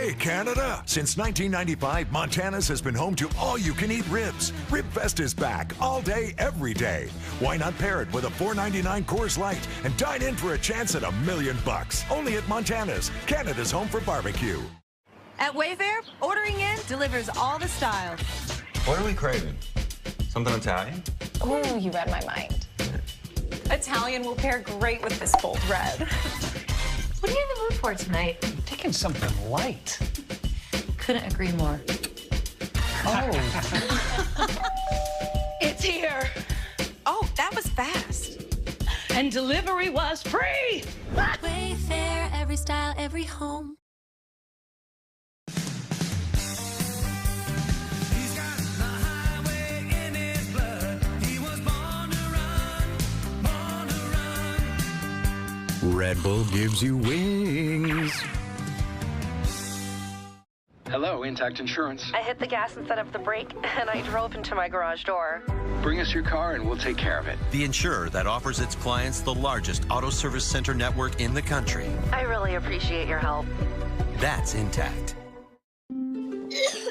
Hey, Canada! Since 1995, Montana's has been home to all-you-can-eat ribs. Rib Fest is back all day, every day. Why not pair it with a $4.99 Coors Light and dine in for a chance at $1 million? Only at Montana's, Canada's home for barbecue. At Wayfair, ordering in delivers all the style. What are we craving? Something Italian? Ooh, you read my mind. Italian will pair great with this bold red. What are you in the mood for tonight? Taking something light. Couldn't agree more. Oh. It's here. Oh, that was fast. And delivery was free. Wayfair, every style, every home. Red Bull gives you wings. Hello, Intact Insurance. I hit the gas instead of the brake, and I drove into my garage door. Bring us your car and we'll take care of it. The insurer that offers its clients the largest auto service center network in the country. I really appreciate your help. That's Intact.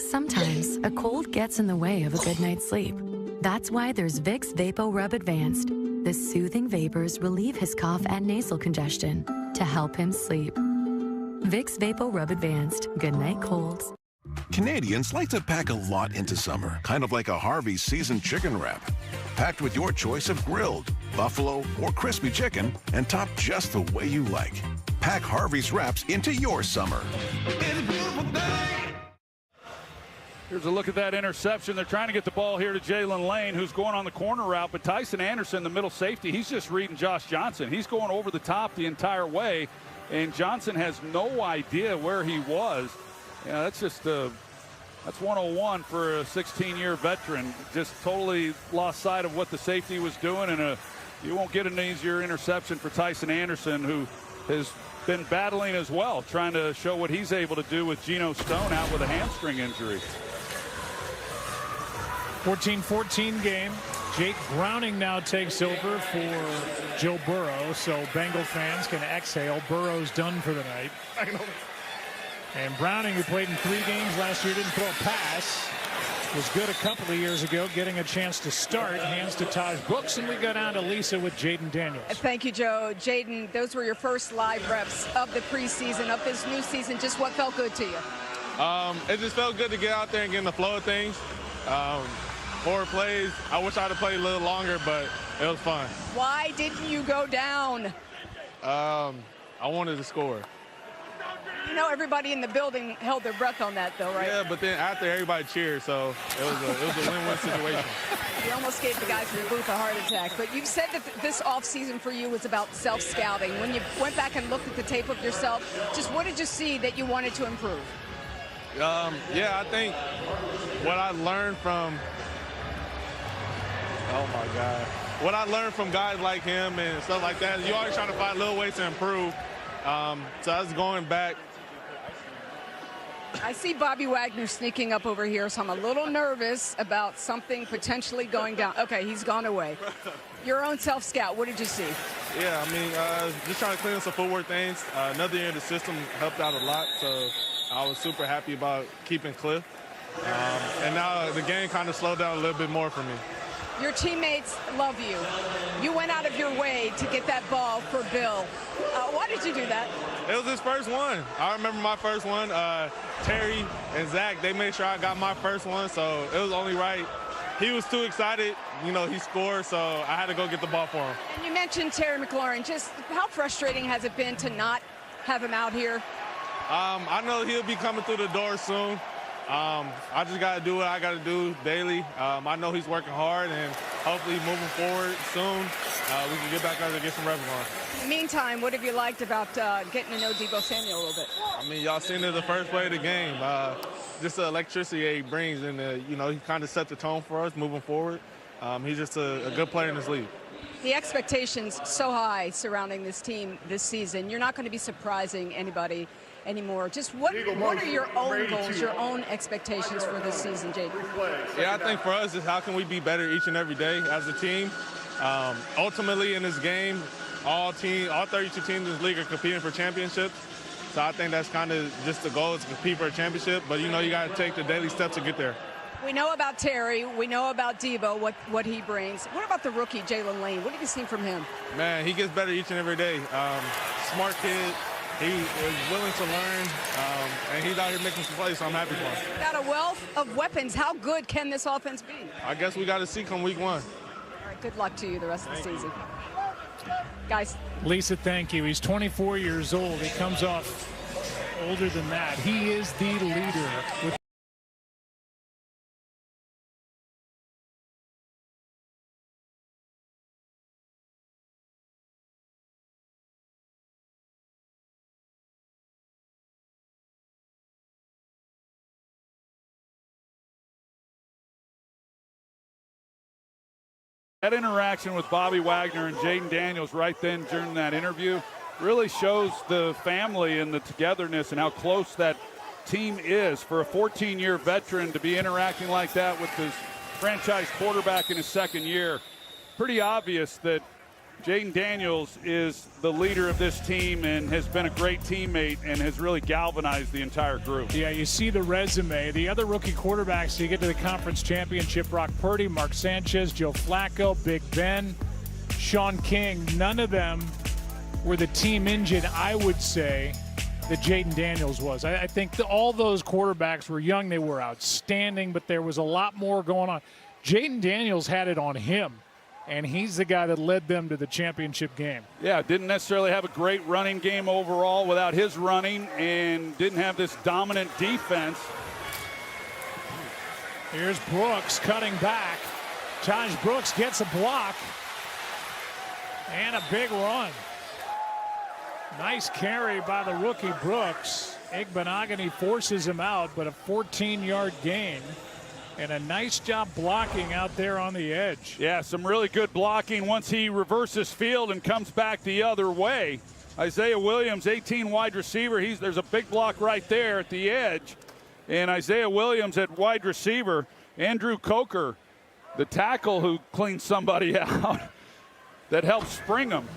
Sometimes a cold gets in the way of a good night's sleep. That's why there's Vicks Vapo Rub Advanced. The soothing vapors relieve his cough and nasal congestion to help him sleep. Vicks Vapo Rub Advanced. Good night colds. Canadians like to pack a lot into summer, kind of like a Harvey's seasoned chicken wrap. Packed with your choice of grilled, buffalo, or crispy chicken, and topped just the way you like. Pack Harvey's wraps into your summer. It's a beautiful day. Here's a look at that interception. They're trying to get the ball here to Jalen Lane, who's going on the corner route. But Tyson Anderson, the middle safety, he's just reading Josh Johnson. He's going over the top the entire way, and Johnson has no idea where he was. Yeah, that's just that's 101 for a 16-year veteran. Just totally lost sight of what the safety was doing, and you won't get an easier interception for Tyson Anderson, who has been battling as well, trying to show what he's able to do with Geno Stone out with a hamstring injury. 14-14 game. Jake Browning now takes over for Joe Burrow, so Bengal fans can exhale. Burrow's done for the night. And Browning, who played in 3 games last year, didn't throw a pass, was good a couple of years ago, getting a chance to start. Hands to Taj Brooks, and we go down to Lisa with Jaden Daniels. Thank you, Joe. Jaden, those were your first live reps of the preseason, of this new season. Just what felt good to you? It just felt good to get out there and get in the flow of things. 4 plays. I wish I'd have played a little longer, but it was fun. Why didn't you go down? I wanted to score. You know, everybody in the building held their breath on that, though, right? Yeah, but then after, everybody cheered, so it was a win-win situation. You almost gave the guys in the booth a heart attack. But you've said that this offseason for you was about self-scouting. When you went back and looked at the tape of yourself, just what did you see that you wanted to improve? Yeah, I think what I learned from what I learned from guys like him and stuff like that, you always try to find little ways to improve. So I was going back. I see Bobby Wagner sneaking up over here, so I'm a little nervous about something potentially going down. Okay, he's gone away. Your own self-scout, what did you see? Yeah, I mean, just trying to clean up some footwork things. Another year in the system helped out a lot, so I was super happy about keeping Cliff. And now the game kind of slowed down a little bit more for me. Your teammates love you. You went out of your way to get that ball for Bill. Why did you do that? It was his first one. I remember my first one. Terry and Zach, they made sure I got my first one, so it was only right. He was too excited. You know, he scored, so I had to go get the ball for him. And you mentioned Terry McLaurin. Just how frustrating has it been to not have him out here? I know he'll be coming through the door soon. I just got to do what I got to do daily. I know he's working hard, and hopefully moving forward soon, we can get back out there and get some reps on. In the meantime, what have you liked about getting to know Deebo Samuel a little bit? I mean, y'all seen it the first play of the game. Just the electricity he brings, and, you know, he kind of set the tone for us moving forward. He's just a good player in this league. The expectations so high surrounding this team this season. You're not going to be surprising anybody anymore. Just what are your own goals, your own expectations for this season, Jaden? Yeah, I think for us is how can we be better each and every day as a team. Ultimately in this game, all 32 teams in this league are competing for championships. So I think that's kind of just the goal, is to compete for a championship. But, you know, you got to take the daily steps to get there. We know about Terry. We know about Debo, what he brings. What about the rookie, Jalen Lane? What have you seen from him? Man, he gets better each and every day. Smart kid. He is willing to learn, and he's out here making some plays, so I'm happy for him. Got a wealth of weapons. How good can this offense be? I guess we got to see come week 1. All right, good luck to you the rest of the season. Guys. Lisa, thank you. He's 24 years old. He comes off older than that. He is the leader with that interaction with Bobby Wagner and Jaden Daniels right then during that interview really shows the family and the togetherness and how close that team is. For a 14-year veteran to be interacting like that with his franchise quarterback in his second year, pretty obvious that Jaden Daniels is the leader of this team and has been a great teammate and has really galvanized the entire group. Yeah, you see the resume. The other rookie quarterbacks to get to the conference championship, Brock Purdy, Mark Sanchez, Joe Flacco, Big Ben, Sean King, none of them were the team engine, I would say, that Jaden Daniels was. I think all those quarterbacks were young. They were outstanding, but there was a lot more going on. Jaden Daniels had it on him, and he's the guy that led them to the championship game. Yeah, didn't necessarily have a great running game overall without his running, and didn't have this dominant defense. Here's Brooks cutting back. Taj Brooks gets a block and a big run. Nice carry by the rookie Brooks. Igbenogany forces him out, but a 14-yard gain. And a nice job blocking out there on the edge. Yeah, some really good blocking once he reverses field and comes back the other way. Isaiah Williams, 18 wide receiver. There's a big block right there at the edge. And Isaiah Williams at wide receiver. Andrew Coker, the tackle who cleaned somebody out that helped spring him.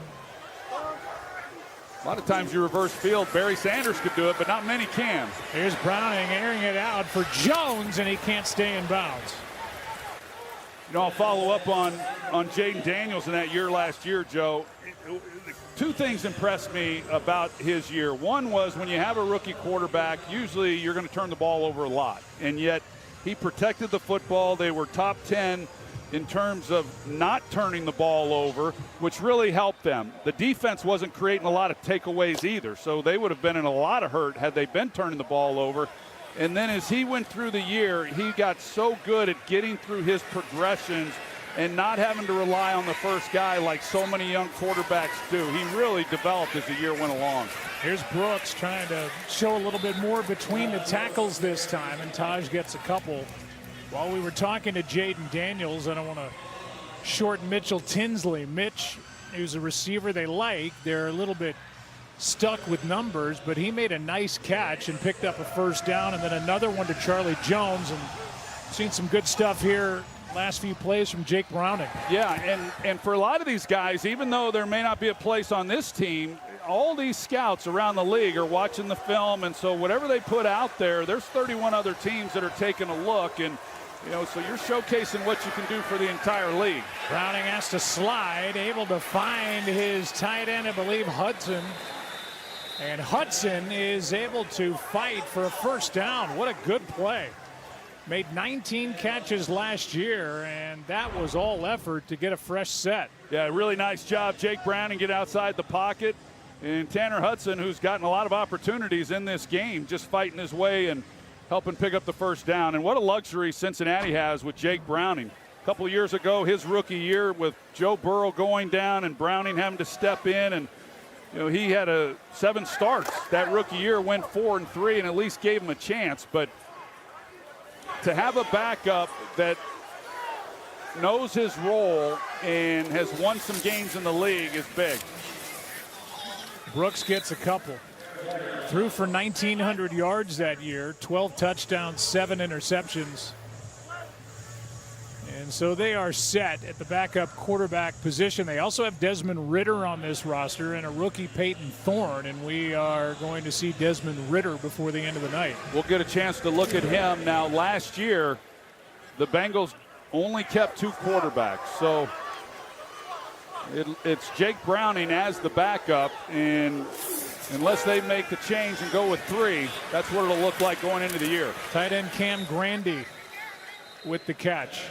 A lot of times you reverse field. Barry Sanders could do it, but not many can. Here's Browning airing it out for Jones, and he can't stay in bounds. You know, I'll follow up on Jaden Daniels in that year last year, Joe. Two things impressed me about his year. One was when you have a rookie quarterback, usually you're going to turn the ball over a lot. And yet he protected the football. They were top 10 in terms of not turning the ball over, which really helped them. The defense wasn't creating a lot of takeaways either, so they would have been in a lot of hurt had they been turning the ball over. And then as he went through the year, he got so good at getting through his progressions and not having to rely on the first guy like so many young quarterbacks do. He really developed as the year went along. Here's Brooks trying to show a little bit more between the tackles this time, and Taj gets a couple. While we were talking to Jaden Daniels, I don't want to short Mitchell Tinsley. Mitch, who's a receiver they like, they're a little bit stuck with numbers, but he made a nice catch and picked up a first down, and then another one to Charlie Jones, and seen some good stuff here last few plays from Jake Browning. Yeah, and for a lot of these guys, even though there may not be a place on this team, all these scouts around the league are watching the film, and so whatever they put out there, there's 31 other teams that are taking a look, and you know, so you're showcasing what you can do for the entire league. Browning has to slide, able to find his tight end, I believe, Hudson. And Hudson is able to fight for a first down. What a good play. Made 19 catches last year, and that was all effort to get a fresh set. Yeah, really nice job, Jake Browning, get outside the pocket. And Tanner Hudson, who's gotten a lot of opportunities in this game, just fighting his way and helping pick up the first down. And what a luxury Cincinnati has with Jake Browning. A couple of years ago, his rookie year with Joe Burrow going down and Browning having to step in, and you know, he had 7 starts that rookie year, went 4-3, and at least gave him a chance. But to have a backup that knows his role and has won some games in the league is big. Brooks gets a couple. Threw for 1,900 yards that year, 12 touchdowns, 7 interceptions. And And so they are set at the backup quarterback position. They also have Desmond Ridder on this roster and a rookie Peyton Thorne, and we are going to see Desmond Ridder before the end of the night. We'll get a chance to look at him. Now, last year, the Bengals only kept 2 quarterbacks. So it's Jake Browning as the backup, and unless they make the change and go with 3, that's what it'll look like going into the year. Tight end Cam Grandy with the catch.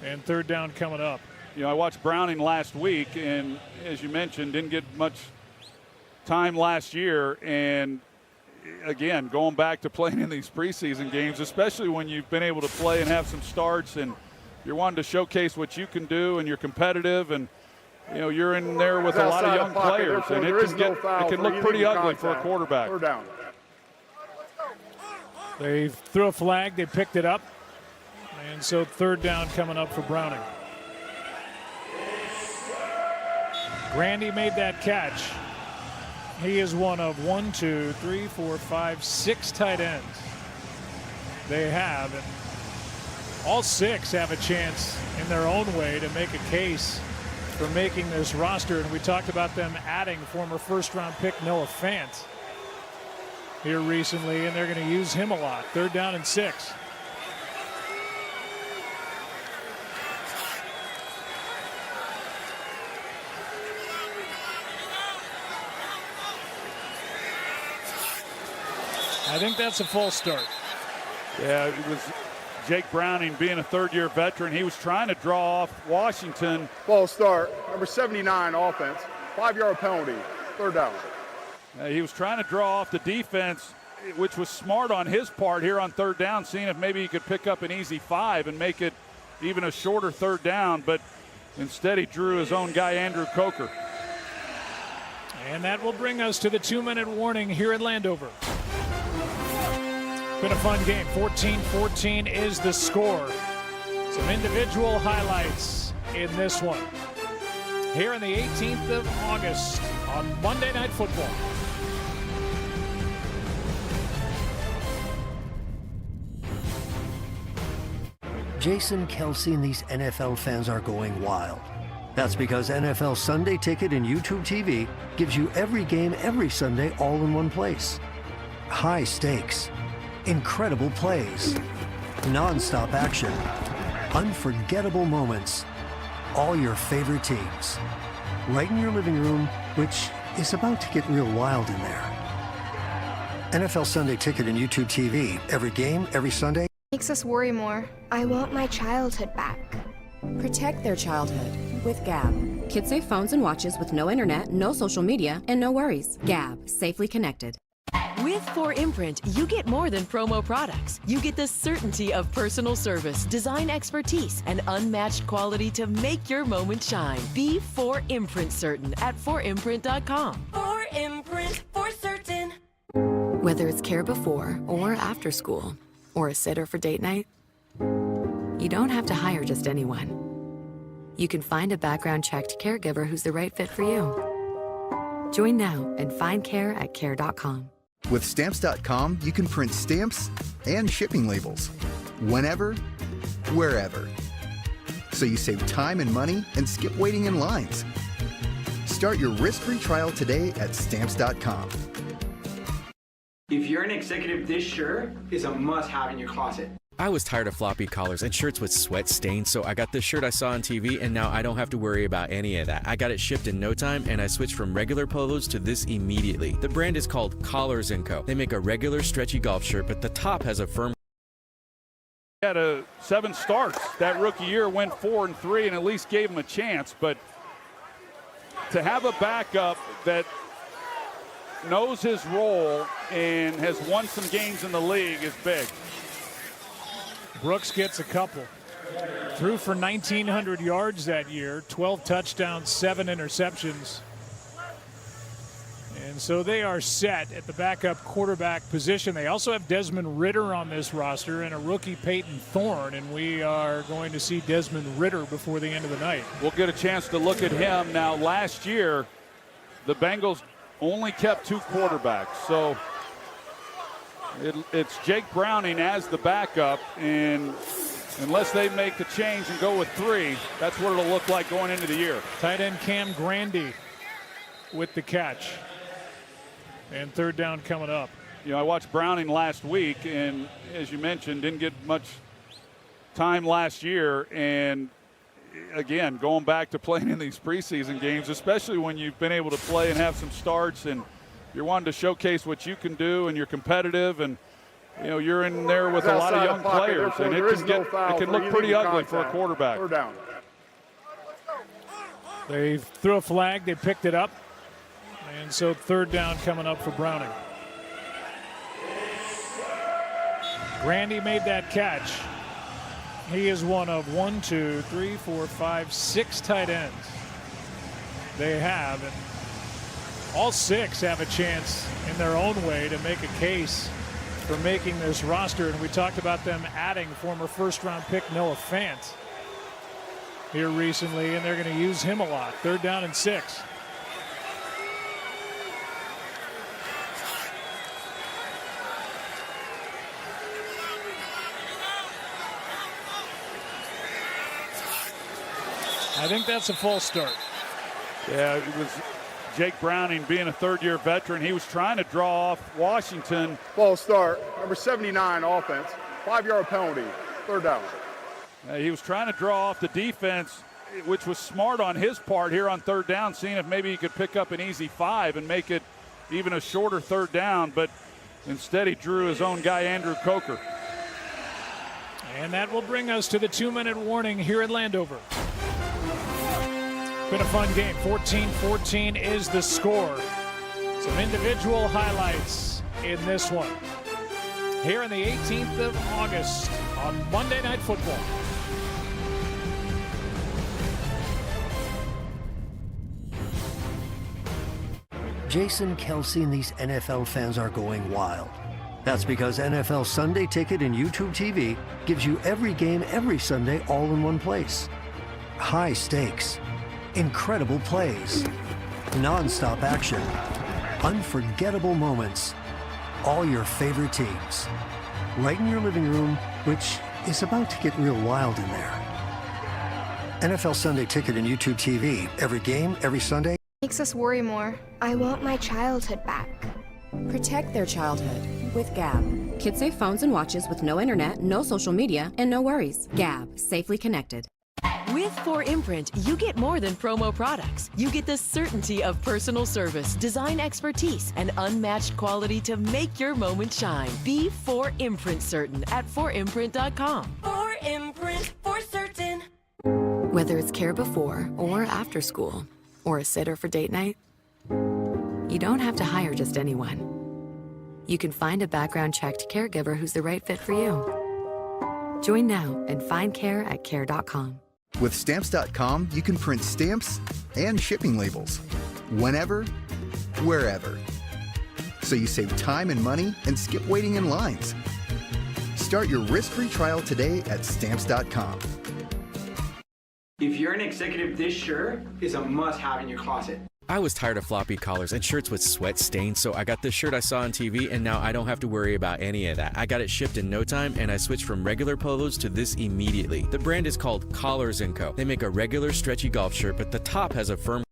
And third down coming up. You know, I watched Browning last week, and as you mentioned, didn't get much time last year. And again, going back to playing in these preseason games, especially when you've been able to play and have some starts and you're wanting to showcase what you can do and you're competitive, and you know, you're in there with a lot of young players, and it can look pretty ugly for a quarterback. They threw a flag, they picked it up. And so third down coming up for Browning. Grandy made that catch. He is one of 6 tight ends they have, and all 6 have a chance in their own way to make a case for making this roster. And we talked about them adding former first-round pick Noah Fant here recently, and they're going to use him a lot. Third down and 6. I think that's a false start. Yeah, it was Jake Browning being a third-year veteran. He was trying to draw off Washington. False start. Number 79 offense. 5-yard penalty. Third down. He was trying to draw off the defense, which was smart on his part here on third down, seeing if maybe he could pick up an easy 5 and make it even a shorter third down. But instead he drew his own guy, Andrew Coker. And that will bring us to the 2-minute warning here in Landover. Been a fun game. 14-14 is the score. Some individual highlights in this one. Here on the 18th of August on Monday Night Football. Jason Kelsey and these NFL fans are going wild. That's because NFL Sunday Ticket and YouTube TV gives you every game every Sunday all in one place. High stakes, incredible plays, non-stop action, unforgettable moments, all your favorite teams. Right in your living room, which is about to get real wild in there. NFL Sunday Ticket and YouTube TV, every game, every Sunday. Makes us worry more. I want my childhood back. Protect their childhood with Gab. Kids save phones and watches with no internet, no social media, and no worries. Gab, safely connected. With 4imprint, you get more than promo products. You get the certainty of personal service, design expertise, and unmatched quality to make your moment shine. Be 4imprint certain at 4imprint.com. 4imprint for certain. Whether it's care before or after school, or a sitter for date night, you don't have to hire just anyone. You can find a background-checked caregiver who's the right fit for you. Join now and find care at care.com. With Stamps.com, you can print stamps and shipping labels whenever, wherever. So you save time and money and skip waiting in lines. Start your risk-free trial today at Stamps.com. If you're an executive, this shirt is a must-have in your closet. I was tired of floppy collars and shirts with sweat stains, so I got this shirt I saw on TV, and now I don't have to worry about any of that. I got it shipped in no time, and I switched from regular polos to this immediately. The brand is called Collars & Co. They make a regular stretchy golf shirt, but the top has a firm... He had 7 starts. That rookie year went 4-3 and at least gave him a chance, but to have a backup that knows his role and has won some games in the league is big. Brooks gets a couple. Threw for 1,900 yards that year, 12 touchdowns, 7 interceptions. And so they are set at the backup quarterback position. They also have Desmond Ridder on this roster and a rookie Peyton Thorne, and we are going to see Desmond Ridder before the end of the night. We'll get a chance to look at him. Now, last year, the Bengals only kept 2 quarterbacks. So it's Jake Browning as the backup, and unless they make the change and go with 3, that's what it'll look like going into the year. Tight end Cam Grandy with the catch. And third down coming up. You know, I watched Browning last week, and as you mentioned, didn't get much time last year. And again, going back to playing in these preseason games, especially when you've been able to play and have some starts and you're wanting to showcase what you can do and you're competitive, and you know, you're in there with a lot of young players, and it can look pretty ugly for a quarterback. Third down. They threw a flag, they picked it up, and so third down coming up for Browning. Grandy made that catch. He is one of 1, 2, 3, 4, 5, 6 tight ends they have, and all 6 have a chance in their own way to make a case for making this roster. And we talked about them adding former first-round pick Noah Fant here recently, and they're going to use him a lot. Third down and 6. I think that's a false start. Yeah, it was Jake Browning, being a third-year veteran. He was trying to draw off Washington. False start. Number 79 offense. 5-yard penalty. Third down. He was trying to draw off the defense, which was smart on his part here on third down, seeing if maybe he could pick up an easy 5 and make it even a shorter third down. But instead, he drew his own guy, Andrew Coker. And that will bring us to the 2-minute warning here at Landover. Been a fun game. 14-14 is the score. Some individual highlights in this one. Here on the 18th of August on Monday Night Football. Jason Kelce and these NFL fans are going wild. That's because NFL Sunday Ticket and YouTube TV gives you every game every Sunday all in one place. High stakes, incredible plays, non-stop action, unforgettable moments, all your favorite teams. Right in your living room, which is about to get real wild in there. NFL Sunday Ticket and YouTube TV, every game, every Sunday. Makes us worry more. I want my childhood back. Protect their childhood with Gab. Kids safe phones and watches with no internet, no social media, and no worries. Gab, safely connected. With 4imprint, you get more than promo products. You get the certainty of personal service, design expertise, and unmatched quality to make your moment shine. Be 4imprint certain at 4imprint.com. 4imprint for certain. Whether it's care before or after school, or a sitter for date night, you don't have to hire just anyone. You can find a background-checked caregiver who's the right fit for you. Join now and find care at care.com. With Stamps.com, you can print stamps and shipping labels whenever, wherever. So you save time and money and skip waiting in lines. Start your risk-free trial today at Stamps.com. If you're an executive, this shirt is a must-have in your closet. I was tired of floppy collars and shirts with sweat stains, so I got this shirt I saw on TV, and now I don't have to worry about any of that. I got it shipped in no time, and I switched from regular polos to this immediately. The brand is called Collars & Co. They make a regular stretchy golf shirt, but the top has a firm...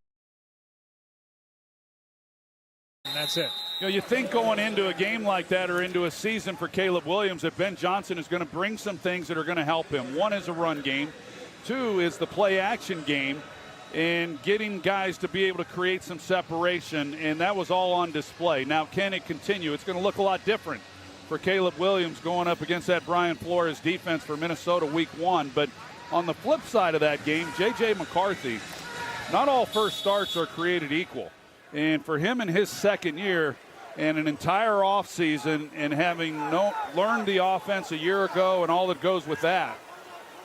And that's it. You know, you think going into a game like that or into a season for Caleb Williams that Ben Johnson is going to bring some things that are going to help him. One is a run game. 2 is the play-action game and getting guys to be able to create some separation, and that was all on display. Now, can it continue? It's going to look a lot different for Caleb Williams going up against that Brian Flores defense for Minnesota week 1. But on the flip side of that game, J.J. McCarthy, not all first starts are created equal. And for him in his second year and an entire offseason and having learned the offense a year ago and all that goes with that,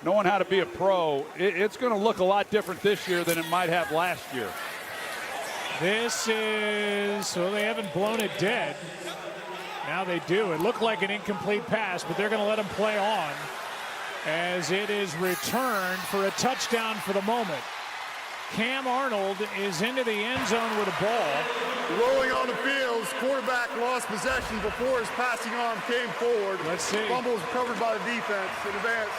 knowing how to be a pro, it's going to look a lot different this year than it might have last year. This is, well, they haven't blown it dead. Now they do. It looked like an incomplete pass, but they're going to let him play on as it is returned for a touchdown for the moment. Cam Arnold is into the end zone with a ball. Rolling on the field, quarterback lost possession before his passing arm came forward. Let's see. Fumble was recovered by the defense in advance.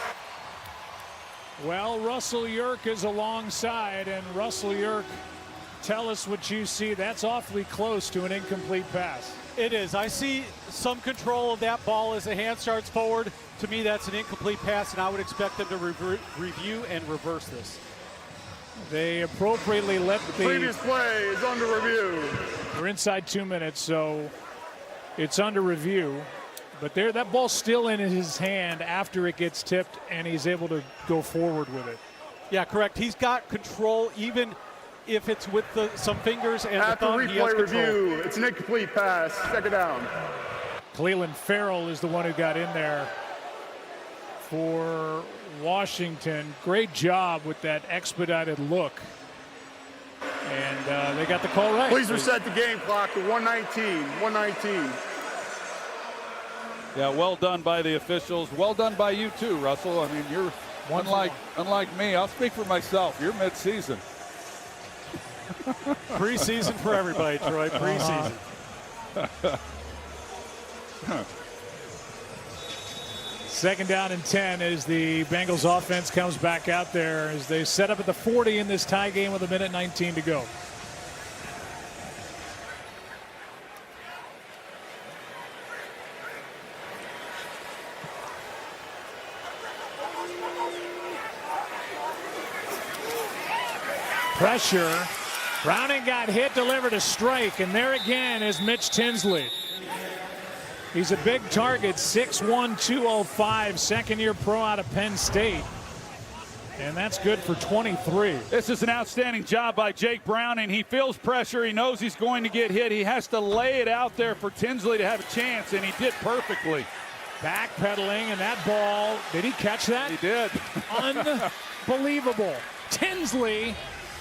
Well, Russell Yerk is alongside, and Russell Yerk, tell us what you see. That's awfully close to an incomplete pass. It is. I see some control of that ball as the hand starts forward. To me, that's an incomplete pass, and I would expect them to review and reverse this. They appropriately let the previous play is under review. We're inside 2 minutes, so it's under review. But there, that ball's still in his hand after it gets tipped, and he's able to go forward with it. Yeah, correct. He's got control, even if it's with some fingers and after the thumb. Replay review, it's an incomplete pass. Second down. Cleveland Farrell is the one who got in there for Washington. Great job with that expedited look. And they got the call right. Please reset the game clock to 119. 119. Yeah, well done by the officials. Well done by you too, Russell. I mean, you're unlike me. I'll speak for myself. You're mid-season. Preseason for everybody, Troy. Preseason. Second down and 10 as the Bengals offense comes back out there as they set up at the 40 in this tie game with 1:19 to go. Pressure. Browning got hit, delivered a strike, and there again is Mitch Tinsley. He's a big target, 6'1", 205, second-year pro out of Penn State. And that's good for 23. This is an outstanding job by Jake Browning. He feels pressure. He knows he's going to get hit. He has to lay it out there for Tinsley to have a chance, and he did perfectly. Backpedaling, and that ball, did he catch that? He did. Unbelievable. Tinsley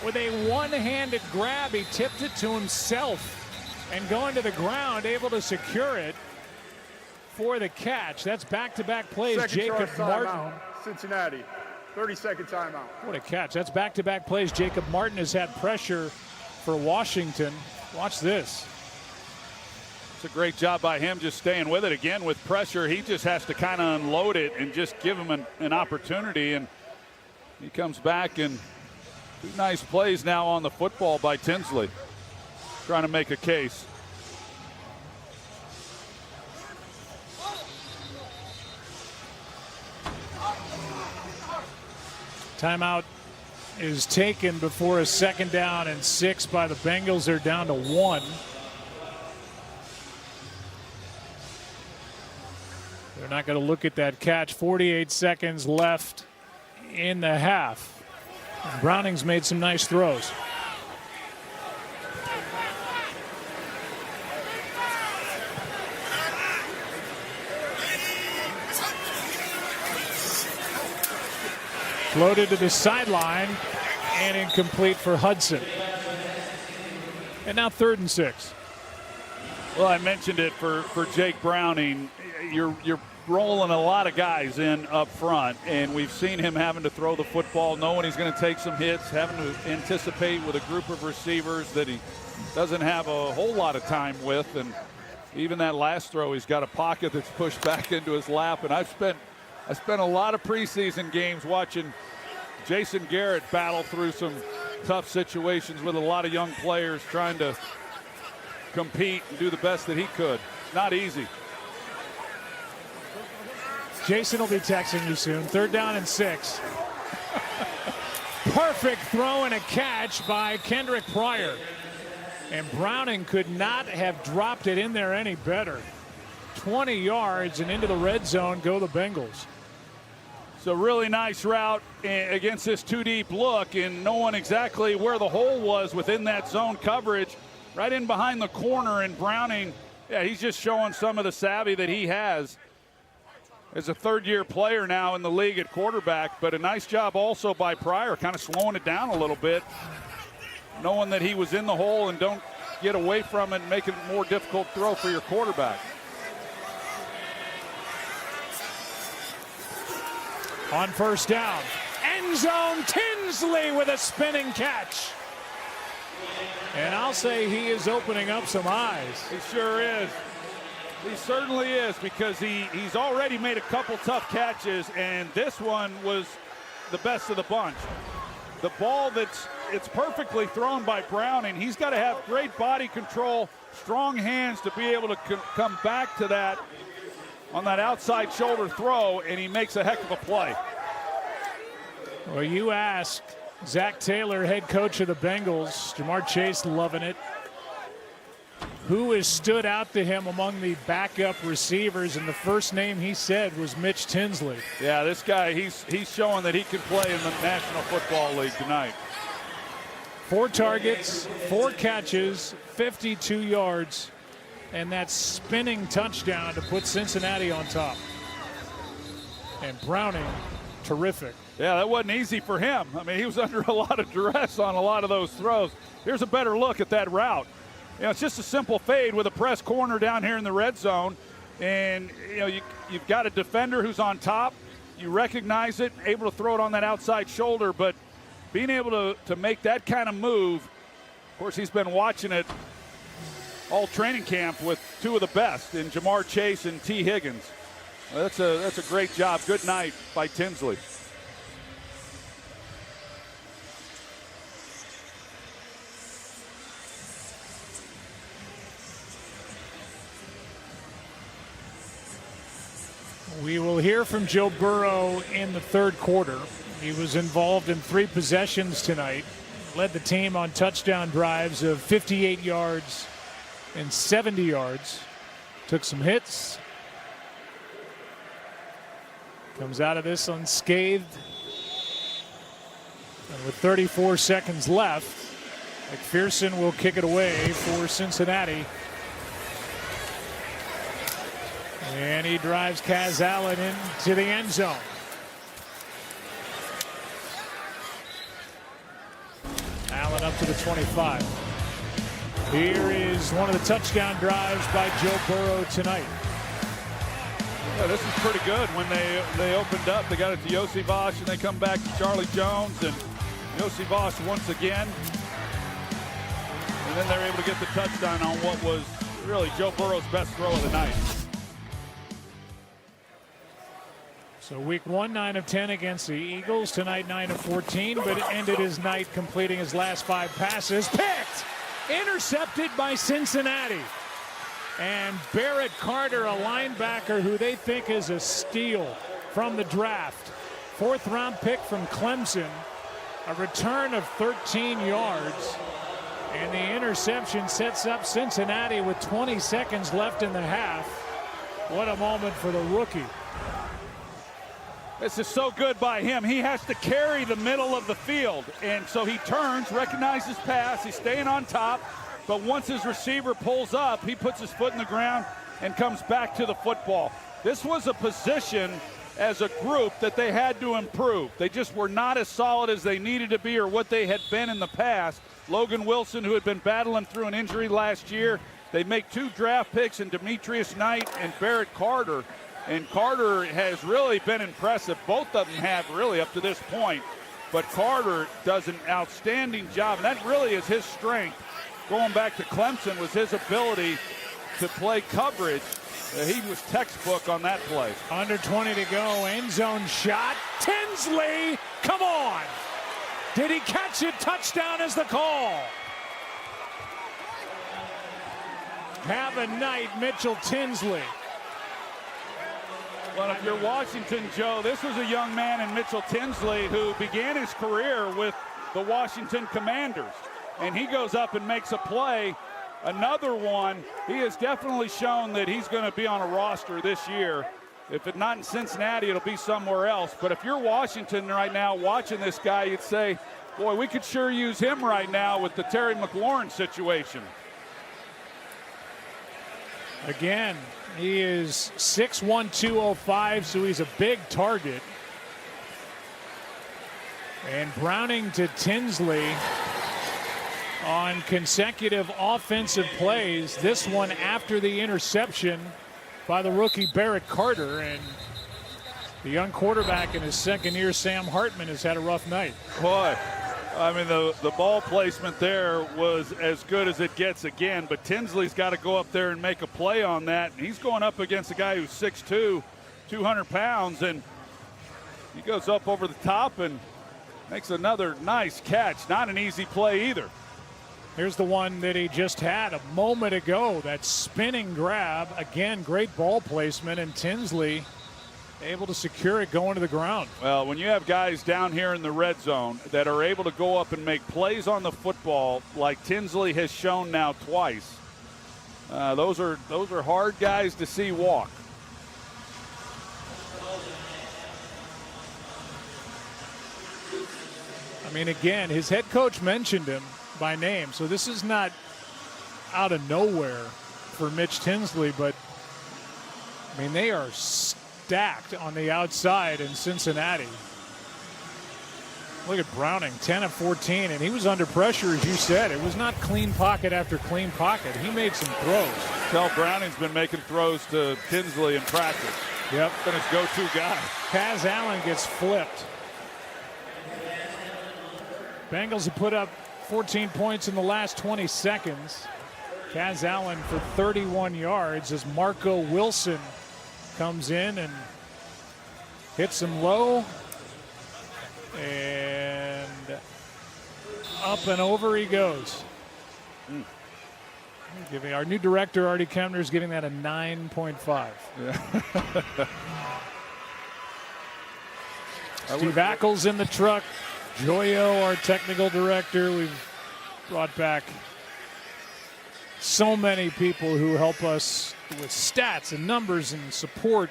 with a one-handed grab. He tipped it to himself and going to the ground, able to secure it for the catch. That's back-to-back plays. Jacob Martin. Cincinnati. 30-second timeout. What a catch. That's back-to-back plays. Jacob Martin has had pressure for Washington. Watch this. It's a great job by him just staying with it. Again, with pressure, he just has to kind of unload it and just give him an opportunity. And he comes back, and 2 nice plays now on the football by Tinsley. Trying to make a case. Timeout is taken before a 2nd down and 6 by the Bengals. They're down to 1. They're not going to look at that catch. 48 seconds left in the half. Browning's made some nice throws. Floated to the sideline and incomplete for Hudson. And now 3rd and 6. Well, I mentioned it for Jake Browning. You're rolling a lot of guys in up front, and we've seen him having to throw the football, knowing he's going to take some hits, having to anticipate with a group of receivers that he doesn't have a whole lot of time with. And even that last throw, he's got a pocket that's pushed back into his lap. And I spent a lot of preseason games watching Jason Garrett battle through some tough situations with a lot of young players trying to compete and do the best that he could. Not easy. Jason will be texting you soon. 3rd down and 6. Perfect throw and a catch by Kendrick Pryor. And Browning could not have dropped it in there any better. 20 yards and into the red zone go the Bengals. So really nice route against this 2-deep look, and knowing exactly where the hole was within that zone coverage, right in behind the corner. And Browning, yeah, he's just showing some of the savvy that he has as a 3rd-year player now in the league at quarterback. But a nice job also by Pryor, kind of slowing it down a little bit, knowing that he was in the hole, and don't get away from it and make it a more difficult throw for your quarterback. On 1st down, end zone, Tinsley with a spinning catch. And I'll say he is opening up some eyes. He sure is. He certainly is, because he's already made a couple tough catches, and this one was the best of the bunch. The ball it's perfectly thrown by Browning. He's got to have great body control, strong hands to be able to come back to that on that outside shoulder throw, and he makes a heck of a play. Well, you ask Zach Taylor, head coach of the Bengals, Jamar Chase loving it, who has stood out to him among the backup receivers, and the first name he said was Mitch Tinsley. Yeah, this guy, he's showing that he can play in the National Football League tonight. 4 targets, 4 catches, 52 yards, and that spinning touchdown to put Cincinnati on top. And Browning, terrific. Yeah, that wasn't easy for him. I mean, he was under a lot of duress on a lot of those throws. Here's a better look at that route. You know, it's just a simple fade with a press corner down here in the red zone. And, you know, you've got a defender who's on top. You recognize it, able to throw it on that outside shoulder. But being able to make that kind of move, of course, he's been watching it all training camp with 2 of the best in Jamar Chase and T. Higgins. Well, that's a great job. Good night by Tinsley. We will hear from Joe Burrow in the 3rd quarter. He was involved in 3 possessions tonight. Led the team on touchdown drives of 58 yards and 70 yards. Took some hits. Comes out of this unscathed. And with 34 seconds left, McPherson will kick it away for Cincinnati. And he drives Kaz Allen into the end zone. Allen up to the 25. Here is one of the touchdown drives by Joe Burrow tonight. Yeah, this is pretty good. When they opened up, they got it to Yossi Vosh, and they come back to Charlie Jones, and Yossi Vosh once again. And then they're able to get the touchdown on what was really Joe Burrow's best throw of the night. So week 1, 9 of 10 against the Eagles. Tonight, 9 of 14, but ended his night completing his last 5 passes. Picked! Intercepted by Cincinnati. And Barrett Carter, a linebacker who they think is a steal from the draft. 4th round pick from Clemson. A return of 13 yards. And the interception sets up Cincinnati with 20 seconds left in the half. What a moment for the rookie. This is so good by him. He has to carry the middle of the field. And so he turns, recognizes pass. He's staying on top. But once his receiver pulls up, he puts his foot in the ground and comes back to the football. This was a position as a group that they had to improve. They just were not as solid as they needed to be or what they had been in the past. Logan Wilson, who had been battling through an injury last year, they make 2 draft picks in Demetrius Knight and Barrett Carter. And Carter has really been impressive. Both of them have really up to this point. But Carter does an outstanding job. And that really is his strength. Going back to Clemson was his ability to play coverage. He was textbook on that play. Under 20 to go. End zone shot. Tinsley, come on. Did he catch it? Touchdown is the call. Have a night, Mitchell Tinsley. Well, if you're Washington, Joe, this was a young man in Mitchell Tinsley who began his career with the Washington Commanders. And he goes up and makes a play. Another one. He has definitely shown that he's going to be on a roster this year. If it's not in Cincinnati, it'll be somewhere else. But if you're Washington right now watching this guy, you'd say, boy, we could sure use him right now with the Terry McLaurin situation. Again, he is 6'1", 205, so he's a big target. And Browning to Tinsley on consecutive offensive plays. This one after the interception by the rookie Barrett Carter. And the young quarterback in his 2nd year, Sam Hartman, has had a rough night. Boy, I mean, the ball placement there was as good as it gets again. But Tinsley's got to go up there and make a play on that. And he's going up against a guy who's 6'2", 200 pounds. And He goes up over the top and makes another nice catch. Not an easy play either. Here's the one that he just had a moment ago. That spinning grab. Again, great ball placement, and Tinsley able to secure it going to the ground. Well, when you have guys down here in the red zone that are able to go up and make plays on the football like Tinsley has shown now twice, those are hard guys to see walk. I mean, again, his head coach mentioned him by name, so this is not out of nowhere for Mitch Tinsley, but I mean, they are stacked on the outside in Cincinnati. Look at Browning, 10 of 14, and he was under pressure, as you said. It was not clean pocket after clean pocket. He made some throws. Tell Browning's been making throws to Tinsley in practice. Yep. Been his go-to guy. Kaz Allen gets flipped. Bengals have put up 14 points in the last 20 seconds. Kaz Allen for 31 yards as Marco Wilson comes in and hits him low. And up and over he goes. Giving our new director, Artie Kemner, is giving that a 9.5. Yeah. Steve Ackles in the truck. Joyo, our technical director. We've brought back so many people who help us with stats and numbers and support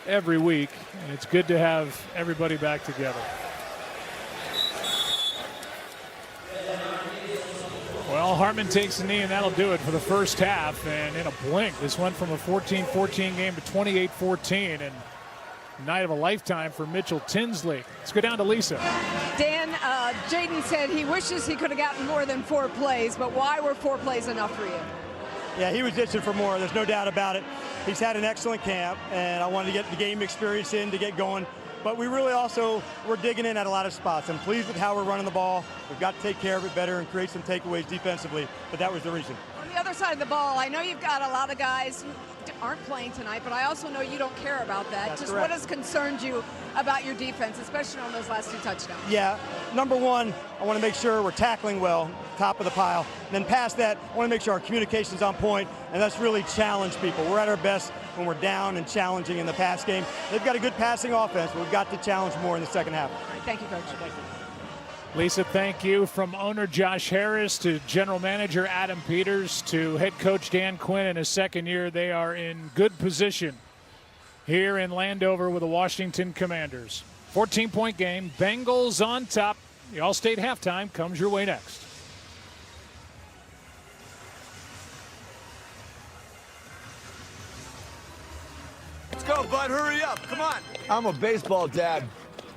every week, and it's good to have everybody back together. Well, Hartman takes the knee, and that'll do it for the first half. And in a blink, this went from a 14-14 game to 28-14, and night of a lifetime for Mitchell Tinsley. Let's go down to Lisa. Dan, Jaden said he wishes he could have gotten more than 4 plays, but why were 4 plays enough for you? Yeah, he was itching for more. There's no doubt about it. He's had an excellent camp, and I wanted to get the game experience in to get going. But we really also were digging in at a lot of spots. I'm pleased with how we're running the ball. We've got to take care of it better and create some takeaways defensively, but that was the reason. On the other side of the ball, I know you've got a lot of guys who aren't playing tonight, but I also know you don't care about that. That's Just correct. what has concerned you about your defense, especially on those last 2 touchdowns? Yeah, number one, I want to make sure we're tackling well, top of the pile. And then past that, I want to make sure our communication's on point, and that's really challenge people. We're at our best when we're down and challenging in the pass game. They've got a good passing offense, but we've got to challenge more in the second half. All right, thank you, Coach. Thank you. Lisa, thank you. From owner Josh Harris to general manager Adam Peters to head coach Dan Quinn in his second year, they are in good position here in Landover with the Washington Commanders. 14-point game, Bengals on top. The All-State halftime comes your way next. Let's go, bud. Hurry up. Come on. I'm a baseball dad.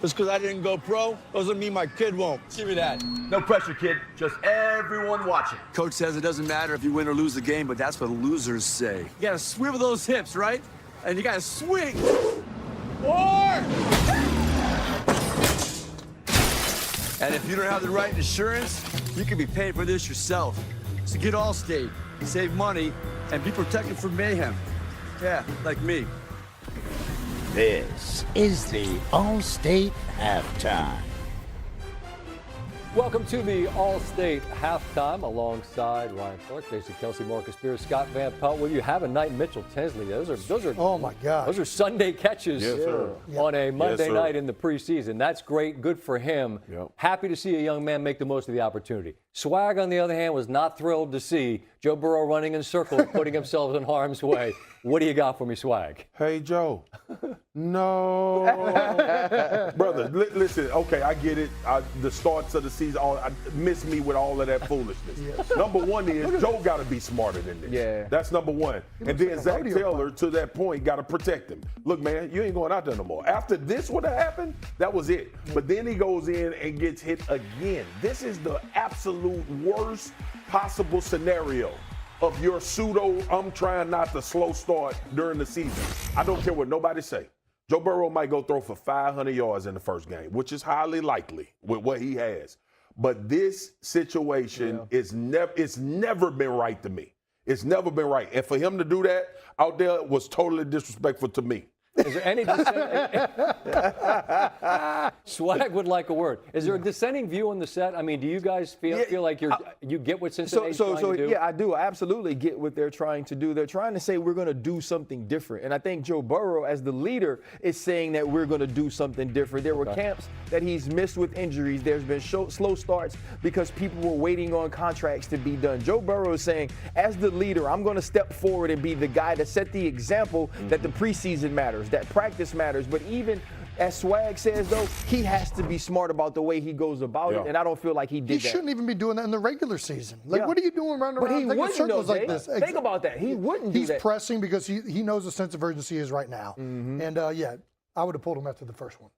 Just because I didn't go pro doesn't mean my kid won't. Give me that. No pressure, kid. Just everyone watching. Coach says it doesn't matter if you win or lose the game, but that's what losers say. You got to swivel those hips, right? And you got to swing. 4! And if you don't have the right insurance, you can be paying for this yourself. So get Allstate, save money, and be protected from mayhem. Yeah, like me. This is the All-State Halftime. Welcome to the All-State Halftime alongside Ryan Clark, Jason Kelsey, Marcus Spears, Scott Van Pelt with you. Have a night, Mitchell Tinsley. Those are oh my God. Those are Sunday catches on a Monday night in the preseason. That's great. Good for him. Yep. Happy to see a young man make the most of the opportunity. Swag, on the other hand, was not thrilled to see Joe Burrow running in circles, putting himself in harm's way. What do you got for me, Swag? Hey, Joe. No. Brother, listen, okay, I get it. The starts of the season, miss me with all of that foolishness. Number one is Joe got to be smarter than this. Yeah. That's number one. And then Zach Taylor, to that point, got to protect him. Look, man, you ain't going out there no more. After this would have happened, that was it. But then he goes in and gets hit again. This is the absolute worst possible scenario of your pseudo, I'm trying not to slow start during the season. I don't care what nobody say. Joe Burrow might go throw for 500 yards in the first game, which is highly likely with what he has. But this situation it's never been right to me. It's never been right. And for him to do that out there was totally disrespectful to me. Is there any Swag would like a word. Is there a dissenting view on the set? I mean, do you guys feel like you get what Cincinnati's trying to do? Yeah, I do. I absolutely get what they're trying to do. They're trying to say we're going to do something different. And I think Joe Burrow, as the leader, is saying that we're going to do something different. There were camps that he's missed with injuries. There's been slow starts because people were waiting on contracts to be done. Joe Burrow is saying, as the leader, I'm going to step forward and be the guy to set the example that the preseason matters, that practice matters. But even as Swag says, though, he has to be smart about the way he goes about it, and I don't feel like he did that. He shouldn't even be doing that in the regular season. Like, what are you doing running around in circles like this? Think about that. He wouldn't do that. He's pressing because he knows the sense of urgency is right now. And, I would have pulled him after the first one.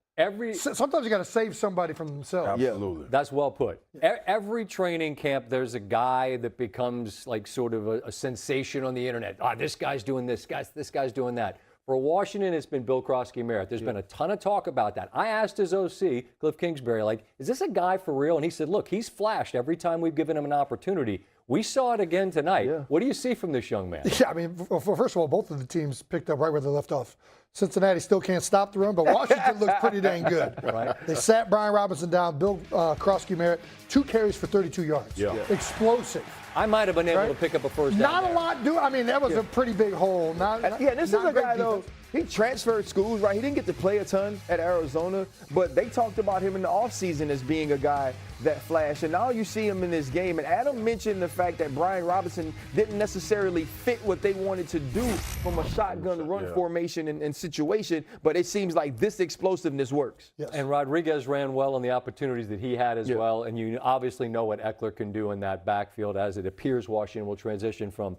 Sometimes you got to save somebody from themselves. Absolutely. That's well put. Every training camp, there's a guy that becomes like sort of a sensation on the internet. This guy's doing this, this guy's doing that. For Washington, it's been Bill Krosky-Merritt. There's been a ton of talk about that. I asked his OC, Cliff Kingsbury, is this a guy for real? And he said, look, he's flashed every time we've given him an opportunity. We saw it again tonight. What do you see from this young man? Yeah, I mean, first of all, both of the teams picked up right where they left off. Cincinnati still can't stop the run, but Washington looks pretty dang good. Right. They sat Brian Robinson down, Bill Krosky-Merritt, 2 carries for 32 yards. Explosive. I might have been able to pick up a first down. Not a lot, dude. I mean, that was a pretty big hole. This is a guy, though. He transferred schools, right? He didn't get to play a ton at Arizona, but they talked about him in the offseason as being a guy that flashed. And now you see him in this game. And Adam mentioned the fact that Brian Robinson didn't necessarily fit what they wanted to do from a shotgun run formation and situation, but it seems like this explosiveness works. Yes. And Rodriguez ran well on the opportunities that he had as well. And you obviously know what Eckler can do in that backfield, as it appears Washington will transition from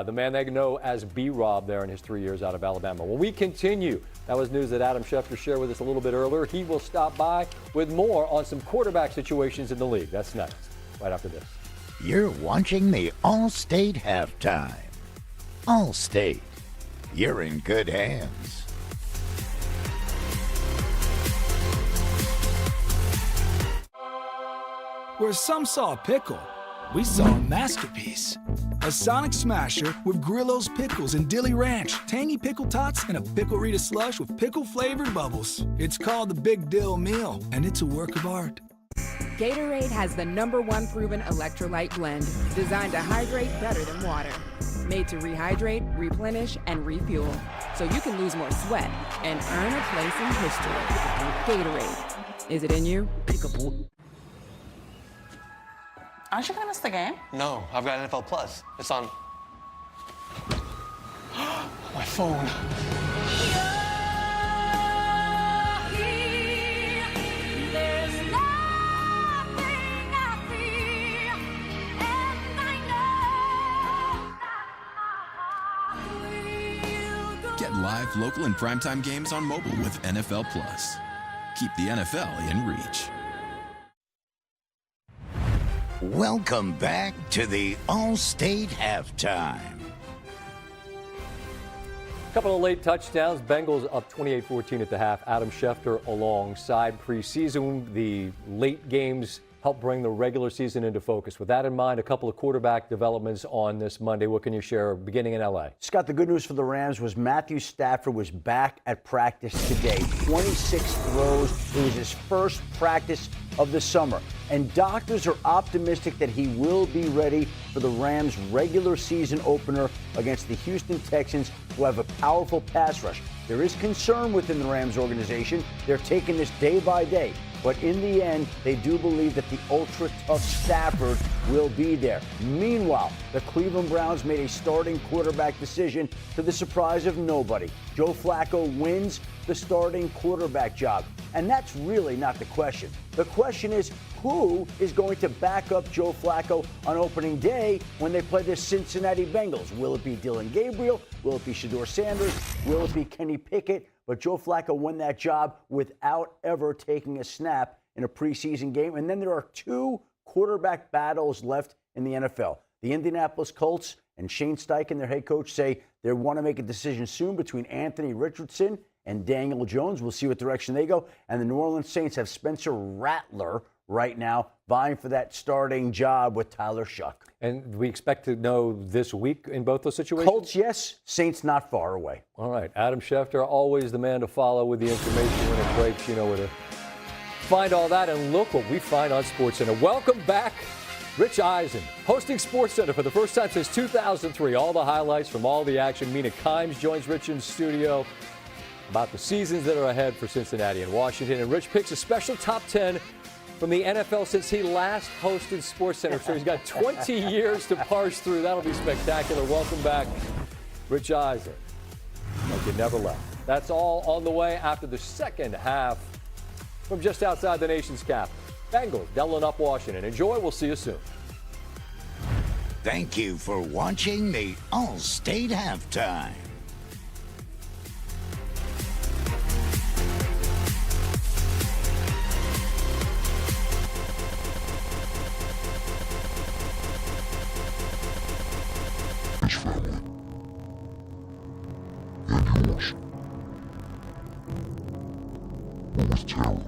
the man they know as B-Rob there in his 3 years out of Alabama. When we continue, that was news that Adam Schefter shared with us a little bit earlier. He will stop by with more on some quarterback situations in the league. That's next, right after this. You're watching the All-State Halftime. All-State, you're in good hands. Where some saw a pickle, we saw a masterpiece. A Sonic Smasher with Grillo's Pickles and Dilly Ranch, tangy pickle tots, and a Pickle Rita slush with pickle-flavored bubbles. It's called the Big Dill Meal, and it's a work of art. Gatorade has the #1 proven electrolyte blend, designed to hydrate better than water. Made to rehydrate, replenish, and refuel, so you can lose more sweat and earn a place in history. Gatorade. Is it in you? Peekaboo. Aren't you gonna miss the game? No, I've got NFL Plus. It's on my phone. Get live, local, and primetime games on mobile with NFL Plus. Keep the NFL in reach. Welcome back to the All-State Halftime. Couple of late touchdowns. Bengals up 28-14 at the half. Adam Schefter alongside preseason. The late games help bring the regular season into focus. With that in mind, a couple of quarterback developments on this Monday. What can you share beginning in L.A.? Scott, the good news for the Rams was Matthew Stafford was back at practice today. 26 throws. It was his first practice of the summer. And doctors are optimistic that he will be ready for the Rams' regular season opener against the Houston Texans, who have a powerful pass rush. There is concern within the Rams organization. They're taking this day by day. But in the end, they do believe that the ultra-tough Stafford will be there. Meanwhile, the Cleveland Browns made a starting quarterback decision to the surprise of nobody. Joe Flacco wins the starting quarterback job. And that's really not the question. The question is, who is going to back up Joe Flacco on opening day when they play the Cincinnati Bengals? Will it be Dylan Gabriel? Will it be Shedeur Sanders? Will it be Kenny Pickett? But Joe Flacco won that job without ever taking a snap in a preseason game. And then there are 2 quarterback battles left in the NFL. The Indianapolis Colts and Shane Steichen, their head coach, say they want to make a decision soon between Anthony Richardson and Daniel Jones. We'll see what direction they go. And the New Orleans Saints have Spencer Rattler right now vying for that starting job with Tyler Shuck. And we expect to know this week in both those situations? Colts, yes. Saints, not far away. All right. Adam Schefter, always the man to follow with the information when it breaks. You know where to find all that. And look what we find on SportsCenter. Welcome back, Rich Eisen, hosting SportsCenter for the first time since 2003. All the highlights from all the action. Mina Kimes joins Rich in studio about the seasons that are ahead for Cincinnati and Washington. And Rich picks a special top 10 from the NFL since he last hosted SportsCenter. So he's got 20 years to parse through. That'll be spectacular. Welcome back, Rich Eisen. Like you never left. That's all on the way after the second half from just outside the nation's capital. Bengals doubling up Washington. Enjoy. We'll see you soon. Thank you for watching the All-State Halftime. His family and yours were with Tara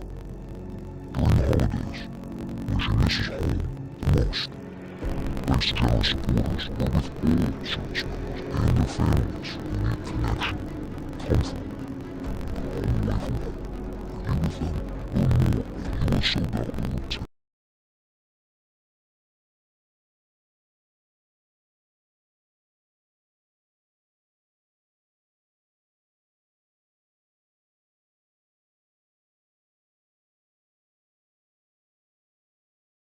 during the holidays when she misses home the most. Thanks to Tara supporters were with all service members and their families who need connection, comfort, all the way from home. Are you with them? Learn more at USO.org.